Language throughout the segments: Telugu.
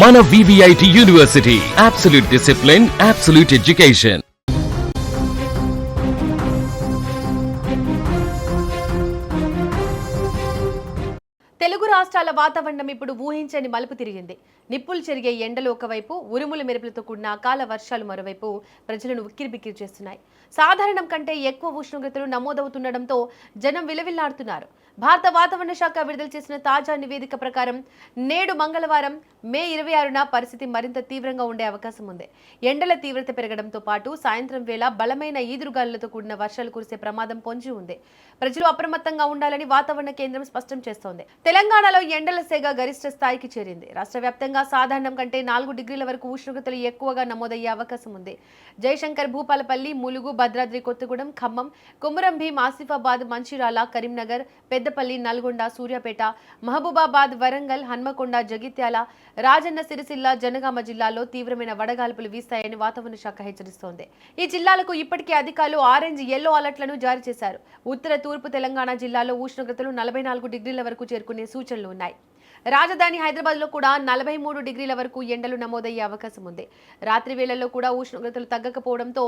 మన VVIT university, absolute discipline, absolute education. Telugu రాష్ట్రాల వాతావరణం ఇప్పుడు ఊహించని మలుపు తిరిగింది. నిప్పులు చెరిగే ఎండలు ఒకవైపు, ఉరుముల మెరుపులతో కూడిన అకాల వర్షాలు మరోవైపు ప్రజలను ఉక్కిరిబిక్కిరి చేస్తున్నాయి. సాధారణం కంటే ఎక్కువ ఉష్ణోగ్రతలు నమోదవుతుండటంతో జనం విలవిల్లాడుతున్నారు. భారత వాతావరణ శాఖ విడుదల చేసిన తాజా నివేదిక ప్రకారం నేడు మంగళవారం మే 26న పరిస్థితి మరింత తీవ్రంగా ఉండే అవకాశం ఉంది. ఎండల తీవ్రత పెరగడంతో పాటు సాయంత్రం వేళ బలమైన ఈదురుగాలులతో కూడిన వర్షాలు కురిసే ప్రమాదం పొంచి ఉంది. ప్రజలు అప్రమత్తంగా ఉండాలని వాతావరణ కేంద్రం స్పష్టం చేస్తోంది. తెలంగాణలో ఎండల సెగ గరిష్ట స్థాయికి చేరింది. రాష్ట్ర వ్యాప్తంగా సాధారణం కంటే 4 డిగ్రీల వరకు ఉష్ణోగ్రతలు ఎక్కువగా నమోదయ్యే అవకాశం ఉంది. జయశంకర్, భూపాలపల్లి, ములుగు, భద్రాద్రి కొత్తగూడెం, ఖమ్మం, కొమురం భీం, ఆసిఫాబాద్, మంచిర్యాల, కరీంనగర్, పెద్దపల్లి, నల్గొండ, సూర్యాపేట, మహబూబాబాద్, వరంగల్, హన్మకొండ, జగిత్యాల, రాజన్న సిరిసిల్ల, జనగామ జిల్లాల్లో తీవ్రమైన వడగాల్పులు వీస్తాయని వాతావరణ శాఖ హెచ్చరిస్తోంది. ఈ జిల్లాలకు ఇప్పటికే అధికారులు ఆరెంజ్, ఎల్లో అలర్ట్లను జారీ చేశారు. ఉత్తర, తూర్పు తెలంగాణ జిల్లాలో ఉష్ణోగ్రతలు 44 డిగ్రీల వరకు చేరుకునే సూచనలు ఉన్నాయి. రాజధాని హైదరాబాద్ లో కూడా 43 డిగ్రీల వరకు ఎండలు నమోదయ్యే అవకాశం ఉంది. రాత్రి వేళల్లో కూడా ఉష్ణోగ్రతలు తగ్గకపోవడంతో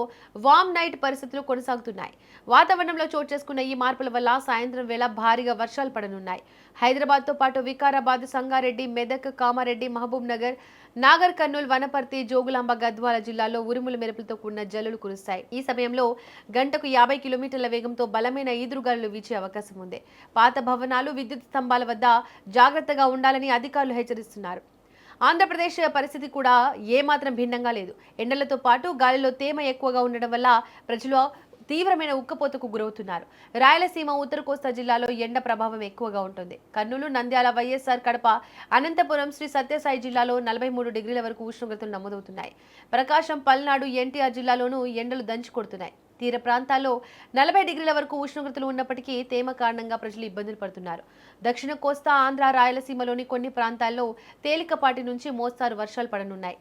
వామ్ నైట్ పరిస్థితులు కొనసాగుతున్నాయి. వాతావరణంలో చోటు చేసుకున్న ఈ మార్పుల వల్ల సాయంత్రం వేళ భారీగా వర్షాలు పడనున్నాయి. హైదరాబాద్ తో పాటు వికారాబాద్, సంగారెడ్డి, మెదక్, కామారెడ్డి, మహబూబ్ నగర్, నాగర్ కర్నూల్, వనపర్తి, జోగులాంబ, గద్వాల జిల్లాల్లో ఉరుముల మెరుపులతో కూడిన జల్లులు కురుస్తాయి. ఈ సమయంలో గంటకు 50 కిలోమీటర్ల వేగంతో బలమైన ఈదురుగాలులు వీచే అవకాశం ఉంది. పాత భవనాలు, విద్యుత్ స్తంభాల వద్ద జాగ్రత్తగా ఉండాలని అధికారులు హెచ్చరిస్తున్నారు. ఆంధ్రప్రదేశ్ పరిస్థితి కూడా ఏమాత్రం భిన్నంగా లేదు. ఎండలతో పాటు గాలిలో తేమ ఎక్కువగా ఉండడం వల్ల ప్రజలు తీవ్రమైన ఉక్కపోతకు గురవుతున్నారు. రాయలసీమ, ఉత్తర కోస్తా జిల్లాలో ఎండ ప్రభావం ఎక్కువగా ఉంటుంది. కర్నూలు, నంద్యాల, వైఎస్ఆర్, కడప, అనంతపురం, శ్రీ సత్యసాయి జిల్లాలో 43 డిగ్రీల వరకు ఉష్ణోగ్రతలు నమోదవుతున్నాయి. ప్రకాశం, పల్నాడు, ఎన్టీఆర్ జిల్లాలోనూ ఎండలు దంచి కొడుతున్నాయి. తీర ప్రాంతాల్లో 40 డిగ్రీల వరకు ఉష్ణోగ్రతలు ఉన్నప్పటికీ తేమ కారణంగా ప్రజలు ఇబ్బందులు పడుతున్నారు. దక్షిణ కోస్తా, ఆంధ్ర, రాయలసీమలోని కొన్ని ప్రాంతాల్లో తేలికపాటి నుంచి మోస్తారు వర్షాలు పడనున్నాయి.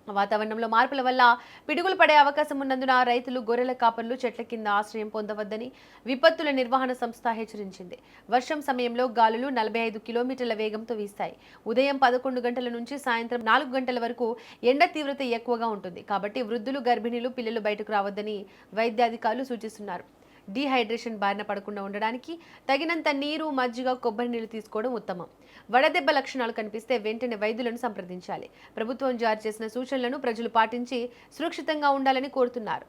వాతావరణంలో మార్పుల వల్ల పిడుగులు పడే అవకాశం ఉన్నందున రైతులు, గొర్రెల కాపర్లు చెట్ల కింద ఆశ్రయం పొందవద్దని విపత్తుల నిర్వహణ సంస్థ హెచ్చరించింది. వర్షం సమయంలో గాలులు 45 కిలోమీటర్ల వేగంతో వీస్తాయి. ఉదయం 11 గంటల నుంచి సాయంత్రం 4 గంటల వరకు ఎండ తీవ్రత ఎక్కువగా ఉంటుంది. కాబట్టి వృద్ధులు, గర్భిణీలు, పిల్లలు బయటకు రావద్దని వైద్య అధికారులు సూచిస్తున్నారు. డీహైడ్రేషన్ బారిన పడకుండా ఉండడానికి తగినంత నీరు, మజ్జిగ, కొబ్బరి నీళ్లు తీసుకోవడం ఉత్తమం. వడదెబ్బ లక్షణాలు కనిపిస్తే వెంటనే వైద్యులను సంప్రదించాలి. ప్రభుత్వం జారీ చేసిన సూచనలను ప్రజలు పాటించి సురక్షితంగా ఉండాలని కోరుతున్నారు.